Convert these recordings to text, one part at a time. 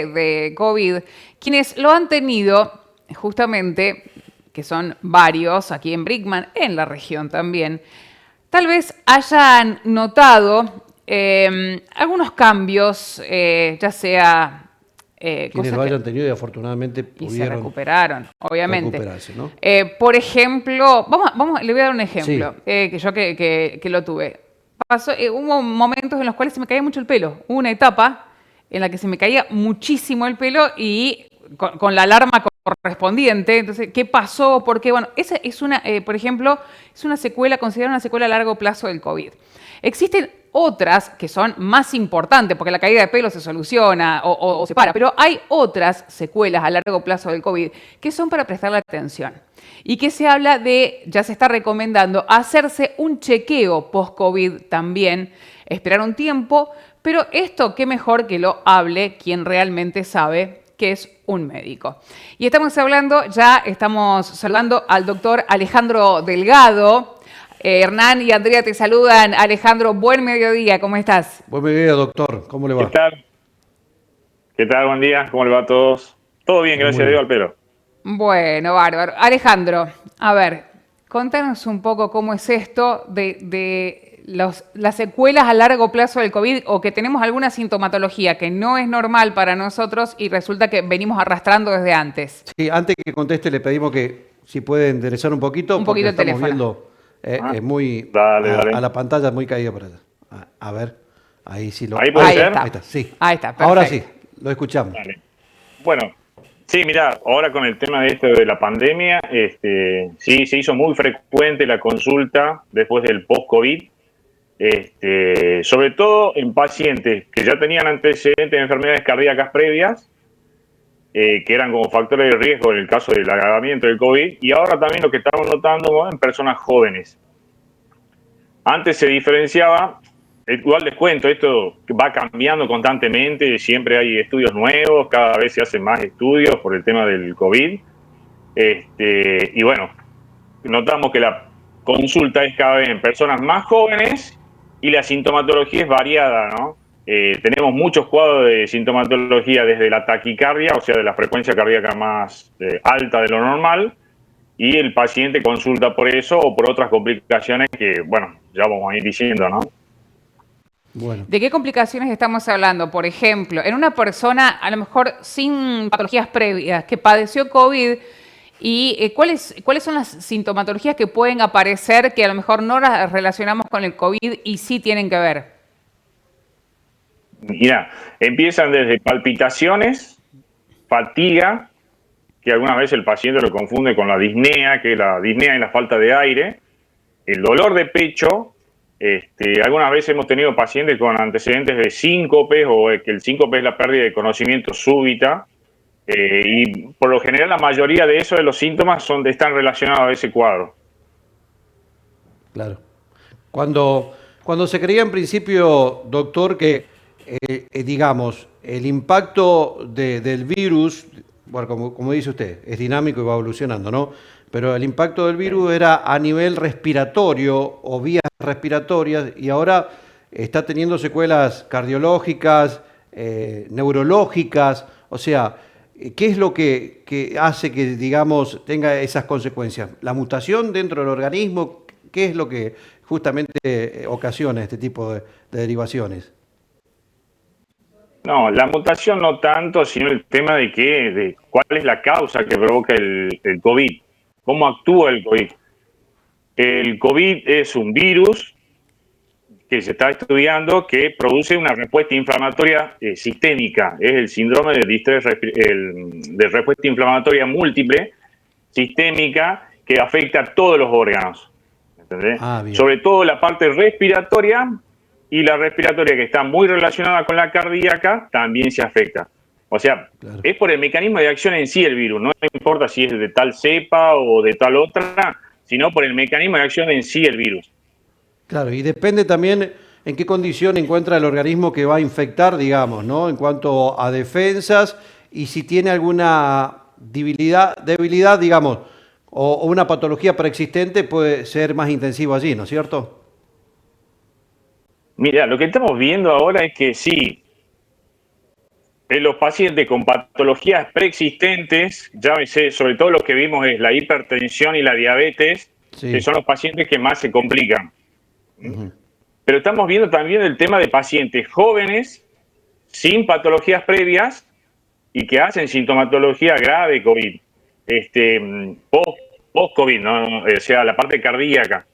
de COVID, quienes lo han tenido justamente, que son varios aquí en Brickman, en la región también, tal vez hayan notado algunos cambios, ya sea Quienes lo hayan tenido y afortunadamente y se pudieron recuperaron, obviamente. recuperarse, ¿no? Por ejemplo, le voy a dar un Sí, ejemplo, que yo que lo tuve. Hubo momentos en los cuales se me caía mucho el pelo. Hubo una etapa en la que se me caía muchísimo el pelo y con la alarma correspondiente. Entonces, ¿qué pasó? ¿Por qué? Bueno, esa es por ejemplo, es una secuela, considerada una secuela a largo plazo del COVID. Existen otras que son más importantes, porque la caída de pelo se soluciona o se para, pero hay otras secuelas a largo plazo del COVID que son para prestarle atención. Y que se habla ya se está recomendando hacerse un chequeo post-COVID también, esperar un tiempo, pero esto qué mejor que lo hable quien realmente sabe, que es un médico. Y estamos saludando al doctor Alejandro Delgado. Hernán y Andrea te saludan. Alejandro, buen mediodía, ¿cómo estás? buen mediodía, doctor. ¿Cómo le ¿Qué va? tal? ¿Qué tal? Buen día. ¿Cómo le va a todos? Todo bien, Muy gracias a Dios, bien. al pelo. Bueno, bárbaro. Alejandro, a ver, contanos un poco cómo es esto de las secuelas a largo plazo del COVID o que tenemos alguna sintomatología que no es normal para nosotros y resulta que venimos arrastrando desde antes. Sí, antes que conteste le pedimos que si puede enderezar un poquito Un porque poquito lo el estamos teléfono. viendo Ah, muy dale, a dale. la pantalla muy caída por allá. A ver, ahí sí lo... Ahí puede Ahí, Ahí ser. ahí está. está, sí. Ahí está, Ahora sí, perfecto. lo escuchamos. Dale. Bueno, sí, mira, ahora con el tema de esto de la pandemia, sí, se hizo muy frecuente la consulta después del post-COVID, sobre todo en pacientes que ya tenían antecedentes de enfermedades cardíacas previas, que eran como factores de riesgo en el caso del agravamiento del COVID, y ahora también lo que estamos notando en personas jóvenes. Antes se diferenciaba, igual les cuento, esto va cambiando constantemente, siempre hay estudios nuevos, cada vez se hacen más estudios por el tema del COVID. Y bueno, notamos que la consulta es cada vez en personas más jóvenes y la sintomatología es variada, ¿no? Tenemos muchos cuadros de sintomatología desde la taquicardia, o sea, de la frecuencia cardíaca más alta de lo normal, y el paciente consulta por eso o por otras complicaciones que, bueno, ya vamos a ir diciendo, ¿no? Bueno, ¿De qué complicaciones estamos hablando? Por ejemplo, en una persona a lo mejor sin patologías previas que padeció COVID y ¿cuáles son las sintomatologías que pueden aparecer que a lo mejor no las relacionamos con el COVID y sí tienen que ver? Mira, empiezan desde palpitaciones, fatiga, que algunas veces el paciente lo confunde con la disnea, que la disnea es la falta de aire, el dolor de pecho. Algunas veces hemos tenido pacientes con antecedentes de síncopes o que el síncope es la pérdida de conocimiento súbita. Y por lo general la mayoría de esos de los síntomas están relacionados a ese cuadro. claro. Cuando se creía en principio, doctor, que, digamos, el impacto del virus, bueno, como dice usted, es dinámico y va evolucionando, ¿no? Pero el impacto del virus era a nivel respiratorio o vías respiratorias y ahora está teniendo secuelas cardiológicas, neurológicas, o sea, ¿qué es lo que hace que, digamos, tenga esas consecuencias? ¿La mutación dentro del organismo? ¿Qué es lo que justamente ocasiona este tipo de derivaciones? No, la mutación no tanto, sino el tema de cuál es la causa que provoca el COVID, cómo actúa el COVID. El COVID es un virus que se está estudiando que produce una respuesta inflamatoria sistémica. Es el síndrome de distrés de respuesta inflamatoria múltiple sistémica que afecta a todos los órganos. ¿Entendés? Ah, bien, Sobre todo la parte respiratoria, y la respiratoria que está muy relacionada con la cardíaca también se afecta. O sea, claro. es por el mecanismo de acción en sí el virus, no importa si es de tal cepa o de tal otra, sino por el mecanismo de acción en sí el virus. Claro, y depende también en qué condición encuentra el organismo que va a infectar, digamos, ¿no? En cuanto a defensas y si tiene alguna debilidad, digamos, o una patología preexistente, puede ser más intensivo allí, ¿no es cierto? Mira, lo que estamos viendo ahora es que sí, en los pacientes con patologías preexistentes, llámese, sobre todo los que vimos es la hipertensión y la diabetes, Sí. que son los pacientes que más se complican. Pero estamos viendo también el tema de pacientes jóvenes sin patologías previas y que hacen sintomatología grave COVID, post-COVID, ¿no? O sea, la parte cardíaca.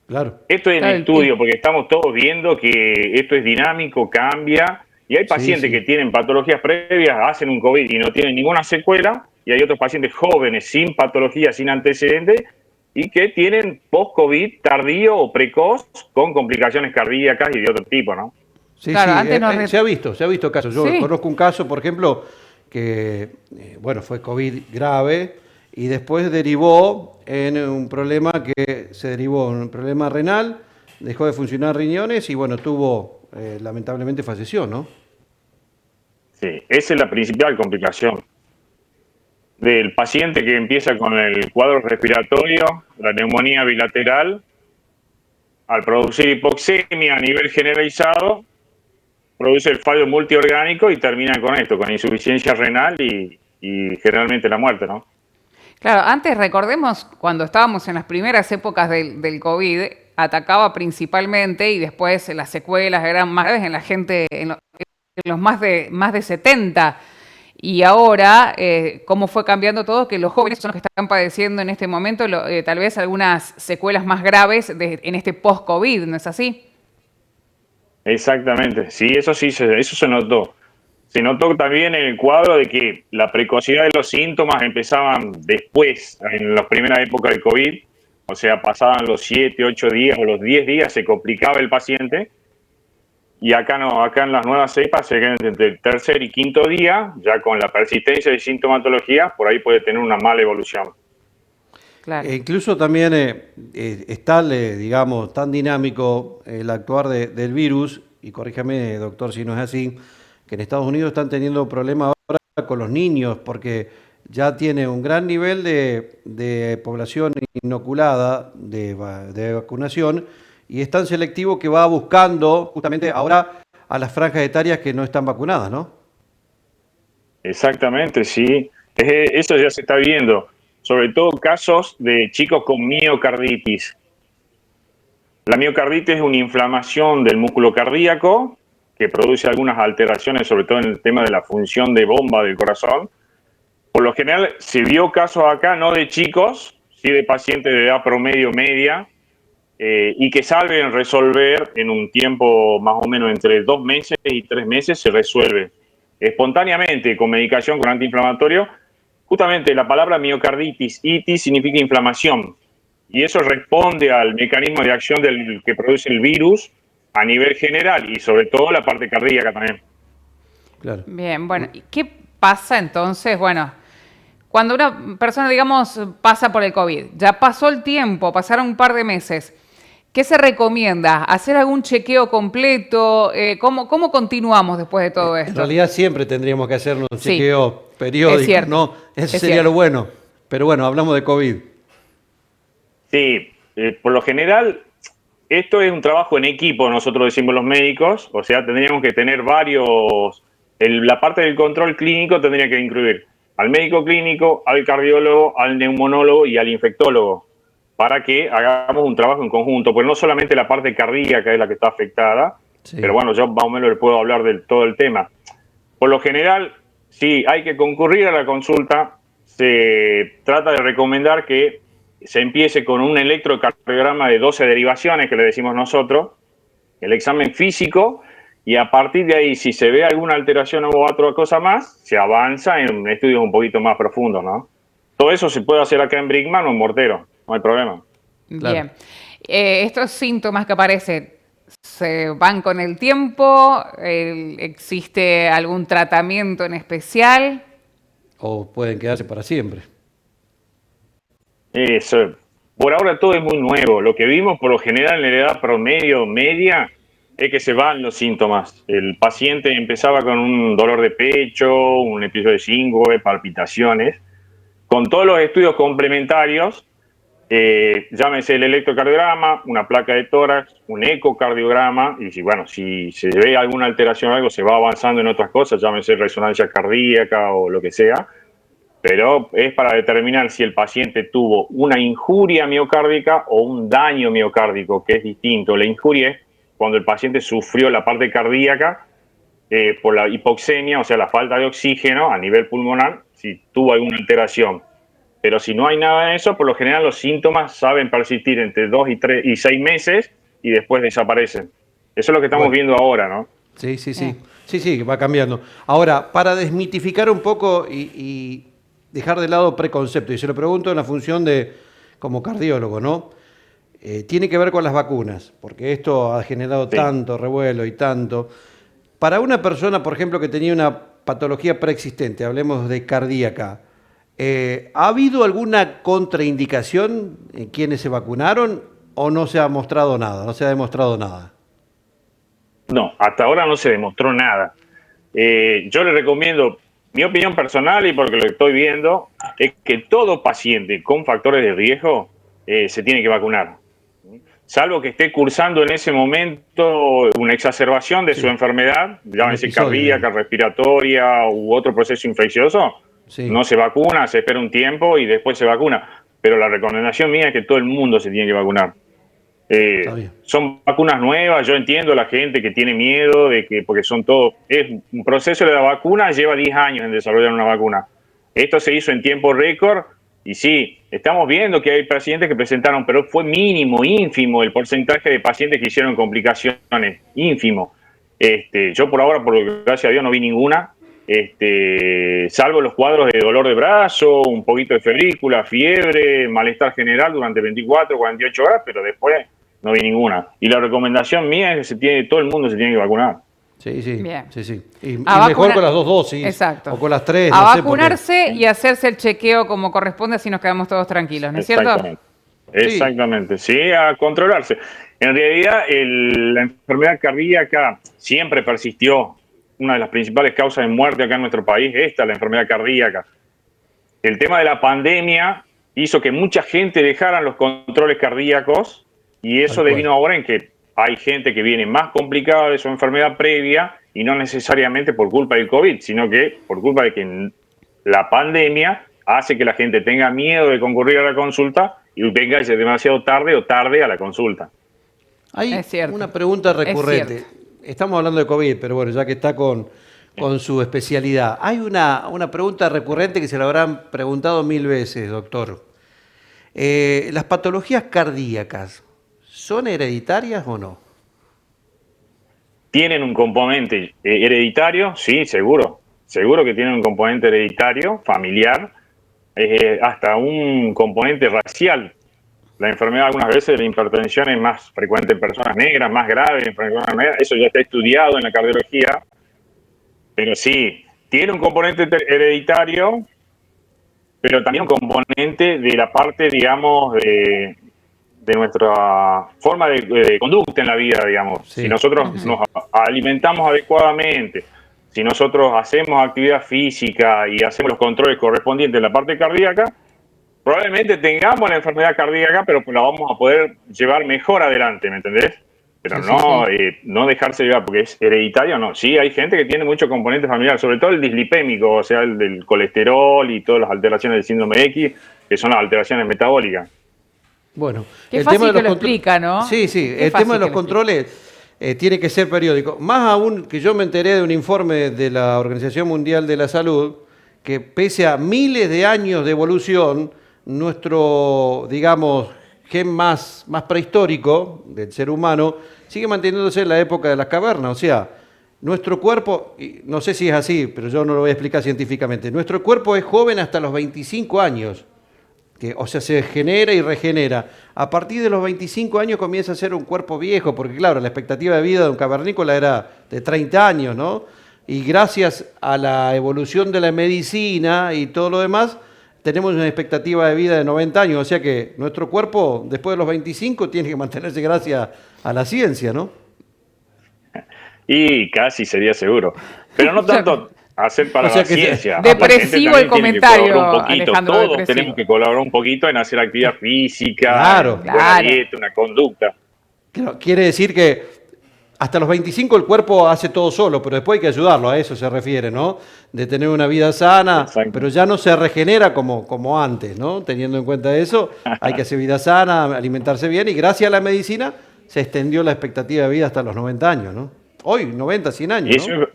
Claro. Esto es en Claro, estudio, porque estamos todos viendo que esto es dinámico, cambia, y hay pacientes sí. que tienen patologías previas, hacen un COVID y no tienen ninguna secuela, y hay otros pacientes jóvenes sin patología, sin antecedentes, y que tienen post-COVID tardío o precoz con complicaciones cardíacas y de otro tipo, ¿no? Sí, Claro, sí, antes nos... se ha visto casos. Yo Sí. conozco un caso, por ejemplo, que, bueno, fue COVID grave y después derivó en un problema que se derivó en un problema renal, dejó de funcionar riñones y, bueno, lamentablemente falleció, ¿no? Sí, esa es la principal complicación del paciente que empieza con el cuadro respiratorio, la neumonía bilateral, al producir hipoxemia a nivel generalizado, produce el fallo multiorgánico y termina con esto, con insuficiencia renal y generalmente la muerte, ¿no? Claro, antes recordemos cuando estábamos en las primeras épocas del COVID, atacaba principalmente y después las secuelas eran más graves en la gente, en los más de 70. Y ahora, cómo fue cambiando todo, que los jóvenes son los que están padeciendo en este momento tal vez algunas secuelas más graves en este post-COVID, ¿no es así? Exactamente, sí, eso eso se notó. Se notó también en el cuadro de que la precocidad de los síntomas empezaban después, en las primeras épocas del COVID, o sea, pasaban los 7, 8 días o los 10 días, se complicaba el paciente. Y acá no, acá en las nuevas cepas se quedan entre el tercer y quinto día, ya con la persistencia de sintomatología, por ahí puede tener una mala evolución. Claro. Incluso también está, digamos, tan dinámico el actuar del virus, y corríjame, doctor, si no es así, que en Estados Unidos están teniendo problemas ahora con los niños, porque ya tiene un gran nivel de población inoculada de vacunación, y es tan selectivo que va buscando justamente ahora a las franjas etarias que no están vacunadas, ¿no? Exactamente, sí. Eso ya se está viendo, sobre todo casos de chicos con miocarditis. La miocarditis es una inflamación del músculo cardíaco que produce algunas alteraciones, sobre todo en el tema de la función de bomba del corazón. Por lo general, se vio casos acá, no de chicos, sí de pacientes de edad promedio media, y que saben resolver en un tiempo más o menos entre 2 meses y 3 meses, se resuelve espontáneamente con medicación, con antiinflamatorio. Justamente la palabra miocarditis, itis, significa inflamación. Y eso responde al mecanismo de acción que produce el virus a nivel general y sobre todo la parte cardíaca también. Claro. Bien, bueno, ¿y qué pasa entonces? Bueno, cuando una persona, digamos, pasa por el COVID, ya pasó el tiempo, pasaron un par de meses, ¿qué se recomienda? ¿Hacer algún chequeo completo? ¿Cómo continuamos después de todo En esto? realidad siempre tendríamos que hacernos un Sí, chequeo es periódico, cierto, ¿no? Eso es sería cierto. lo bueno. Pero bueno, hablamos de COVID. Sí, por lo general, esto es un trabajo en equipo, nosotros decimos los médicos, o sea, tendríamos que tener varios, la parte del control clínico tendría que incluir al médico clínico, al cardiólogo, al neumonólogo y al infectólogo, para que hagamos un trabajo en conjunto, pues no solamente la parte cardíaca es la que está afectada, pero Sí. bueno, yo más o menos le puedo hablar de todo el tema. Por lo general, sí, hay que concurrir a la consulta. Se trata de recomendar que se empiece con un electrocardiograma de 12 derivaciones, que le decimos nosotros, el examen físico, y a partir de ahí, si se ve alguna alteración o otra cosa más, se avanza en estudios un poquito más profundos, ¿no? Todo eso se puede hacer acá en Brinkman o en Mortero, no hay problema. Claro. Bien. Estos síntomas que aparecen, ¿se van con el tiempo? ¿Existe algún tratamiento en especial? O pueden quedarse para siempre. Eso. Por ahora todo es muy nuevo. Lo que vimos por lo general en la edad promedio media es que se van los síntomas. El paciente empezaba con un dolor de pecho, un episodio de síncope, palpitaciones. Con todos los estudios complementarios, Llámese el electrocardiograma, una placa de tórax, un ecocardiograma, y si se ve alguna alteración o algo, se va avanzando en otras cosas, llámese resonancia cardíaca o lo que sea, pero es para determinar si el paciente tuvo una injuria miocárdica o un daño miocárdico, que es distinto. La injuria es cuando el paciente sufrió la parte cardíaca por la hipoxemia, o sea, la falta de oxígeno a nivel pulmonar, si tuvo alguna alteración. Pero si no hay nada de eso, por lo general los síntomas saben persistir entre 2 y 6 meses y después desaparecen. Eso es lo que estamos viendo ahora, ¿no? Sí, sí, sí. Sí, va cambiando. Ahora, para desmitificar un poco y dejar de lado preconceptos, y se lo pregunto en la función de como cardiólogo, ¿no? Tiene que ver con las vacunas, porque esto ha generado tanto revuelo y tanto. Para una persona, por ejemplo, que tenía una patología preexistente, hablemos de cardíaca, ¿ha habido alguna contraindicación en quienes se vacunaron o no se ha mostrado nada, no se ha demostrado nada? No, hasta ahora no se demostró nada. Yo le recomiendo, mi opinión personal y porque lo estoy viendo, es que todo paciente con factores de riesgo se tiene que vacunar. Salvo que esté cursando en ese momento una exacerbación de su enfermedad, llámese cardíaca, respiratoria u otro proceso infeccioso, no se vacuna, se espera un tiempo y después se vacuna. Pero la recomendación mía es que todo el mundo se tiene que vacunar. Son vacunas nuevas, yo entiendo a la gente que tiene miedo de que, porque son todo, es un proceso de la vacuna, lleva 10 años en desarrollar una vacuna. Esto se hizo en tiempo récord y sí, estamos viendo que hay pacientes que presentaron, pero fue mínimo, ínfimo el porcentaje de pacientes que hicieron complicaciones, ínfimo. Yo por ahora, por gracias a Dios, no vi ninguna, salvo los cuadros de dolor de brazo, un poquito de febrícula, fiebre, malestar general durante 24, 48 horas, pero después no vi ninguna. Y la recomendación mía es que todo el mundo se tiene que vacunar. Sí. Y A mejor con las 2 dosis. Exacto. O con las 3. A vacunarse y hacerse el chequeo como corresponde, así nos quedamos todos tranquilos, ¿no es cierto? Exactamente. Sí, a controlarse. En realidad, la enfermedad cardíaca siempre persistió. Una de las principales causas de muerte acá en nuestro país, la enfermedad cardíaca. El tema de la pandemia hizo que mucha gente dejara los controles cardíacos y eso devino ahora en que hay gente que viene más complicada de su enfermedad previa y no necesariamente por culpa del COVID, sino que por culpa de que la pandemia hace que la gente tenga miedo de concurrir a la consulta y venga demasiado tarde o tarde a la consulta. Hay una pregunta recurrente. Estamos hablando de COVID, pero bueno, ya que está con su especialidad. Hay una pregunta recurrente que se la habrán preguntado 1000 veces, doctor. ¿Las patologías cardíacas son hereditarias o no? ¿Tienen un componente hereditario? Sí, seguro. Seguro que tienen un componente hereditario, familiar, hasta un componente racial. La enfermedad algunas veces, la hipertensión es más frecuente en personas negras, más grave en personas negras. Eso ya está estudiado en la cardiología. Pero sí, tiene un componente hereditario, pero también un componente de la parte, digamos, de nuestra forma de conducta en la vida, digamos. Si nosotros nos alimentamos adecuadamente, si nosotros hacemos actividad física y hacemos los controles correspondientes en la parte cardíaca, probablemente tengamos la enfermedad cardíaca, pero la vamos a poder llevar mejor adelante, ¿me entendés? Pero no dejarse llevar, porque es hereditario, no. Sí, hay gente que tiene mucho componente familiar, sobre todo el dislipémico, o sea, el del colesterol y todas las alteraciones del síndrome X, que son las alteraciones metabólicas. Bueno, qué fácil que lo explica, ¿no? Sí, el tema de los controles tiene que ser periódico. Más aún que yo me enteré de un informe de la Organización Mundial de la Salud, que pese a miles de años de evolución, nuestro, digamos, gen más prehistórico del ser humano sigue manteniéndose en la época de las cavernas. O sea, nuestro cuerpo, no sé si es así, pero yo no lo voy a explicar científicamente, nuestro cuerpo es joven hasta los 25 años. O sea, se genera y regenera. A partir de los 25 años comienza a ser un cuerpo viejo, porque claro, la expectativa de vida de un cavernícola era de 30 años, ¿no? Y gracias a la evolución de la medicina y todo lo demás, tenemos una expectativa de vida de 90 años. O sea que nuestro cuerpo, después de los 25, tiene que mantenerse gracias a la ciencia, ¿no? Y casi sería seguro. Pero no tanto. hacer para O sea la que ciencia. depresivo La el gente también tiene que comentario, colaborar un poquito. Alejandro, Todos depresivo. tenemos que colaborar un poquito en hacer actividad física, Claro. en buena Claro. dieta, una conducta. Claro, quiere decir que hasta los 25 el cuerpo hace todo solo, pero después hay que ayudarlo, a eso se refiere, ¿no? De tener una vida sana, Exacto. pero ya no se regenera como antes, ¿no? Teniendo en cuenta eso, hay que hacer vida sana, alimentarse bien y gracias a la medicina se extendió la expectativa de vida hasta los 90 años, ¿no? Hoy, 90, 100 años, Y eso ¿no? es,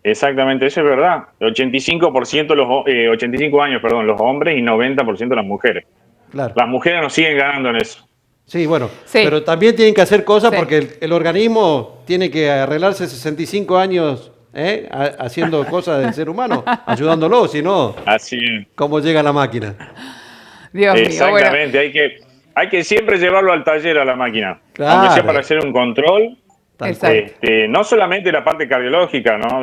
exactamente, eso es verdad. 85% 85 años, perdón, los hombres y 90% las mujeres. Claro. Las mujeres nos siguen ganando en eso. Sí, bueno, Sí. pero también tienen que hacer cosas Sí. porque el organismo tiene que arreglarse 65 años haciendo cosas del ser humano, ayudándolo, si no, Así es. ¿cómo llega la máquina? Dios mío, bueno. Exactamente, hay que siempre llevarlo al taller a la máquina, Claro. aunque sea para hacer un control. Tal Exacto. cual. No solamente la parte cardiológica, ¿no?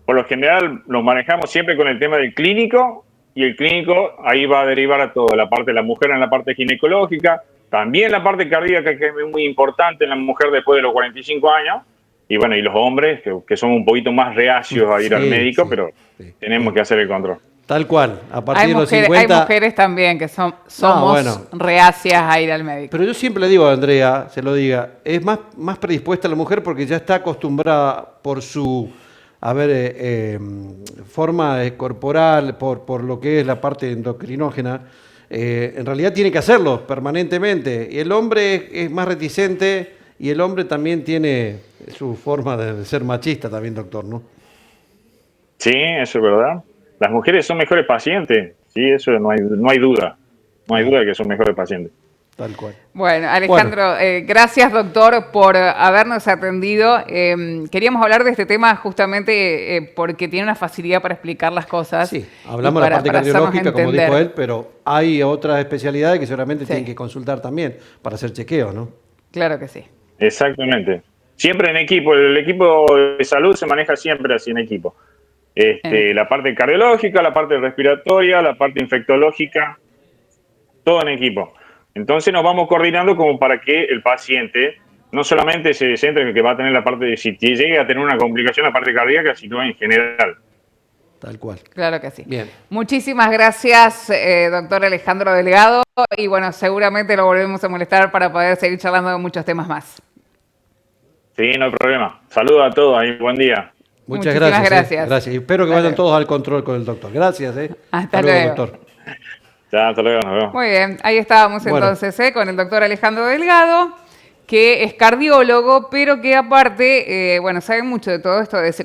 Por lo general lo manejamos siempre con el tema del clínico y el clínico ahí va a derivar a todo, la parte de la mujer en la parte ginecológica, también la parte cardíaca que es muy importante en la mujer después de los 45 años y bueno, y los hombres que son un poquito más reacios a ir al Sí, médico, sí, pero sí. tenemos que hacer el control. Tal cual, a partir Hay de los mujeres, 50... hay mujeres también que somos bueno. reacias a ir al médico. Pero yo siempre le digo a Andrea, se lo diga, es más predispuesta la mujer porque ya está acostumbrada por su, forma corporal, por lo que es la parte endocrinógena, en realidad tiene que hacerlo permanentemente. Y el hombre es más reticente y el hombre también tiene su forma de ser machista también, doctor, ¿no? Sí, eso es verdad. Las mujeres son mejores pacientes, sí, eso no hay duda. No hay duda de que son mejores pacientes. Tal cual. Bueno, Alejandro, gracias doctor por habernos atendido. Queríamos hablar de este tema justamente porque tiene una facilidad para explicar las cosas. Sí, hablamos de la parte cardiológica, como dijo él, pero hay otras especialidades que seguramente tienen que consultar también para hacer chequeo, ¿no? Claro que sí. Exactamente. Siempre en equipo, el equipo de salud se maneja siempre así en equipo. La parte cardiológica, la parte respiratoria, la parte infectológica, todo en equipo. Entonces nos vamos coordinando como para que el paciente no solamente se centre en que va a tener la parte de si llega a tener una complicación la parte cardíaca, sino en general. Tal cual. Claro que sí. Bien. Muchísimas gracias, doctor Alejandro Delgado. Y bueno, seguramente lo volvemos a molestar para poder seguir charlando de muchos temas más. Sí, no hay problema. Saludos a todos y buen día. Muchas Muchísimas gracias. gracias. Gracias. Y espero que Hasta vayan luego. todos al control con el doctor. Gracias. Hasta luego. doctor. Ya, hasta luego, nos vemos. Muy bien, ahí estábamos Bueno. entonces con el doctor Alejandro Delgado, que es cardiólogo, pero que aparte, sabe mucho de todo esto de secuencias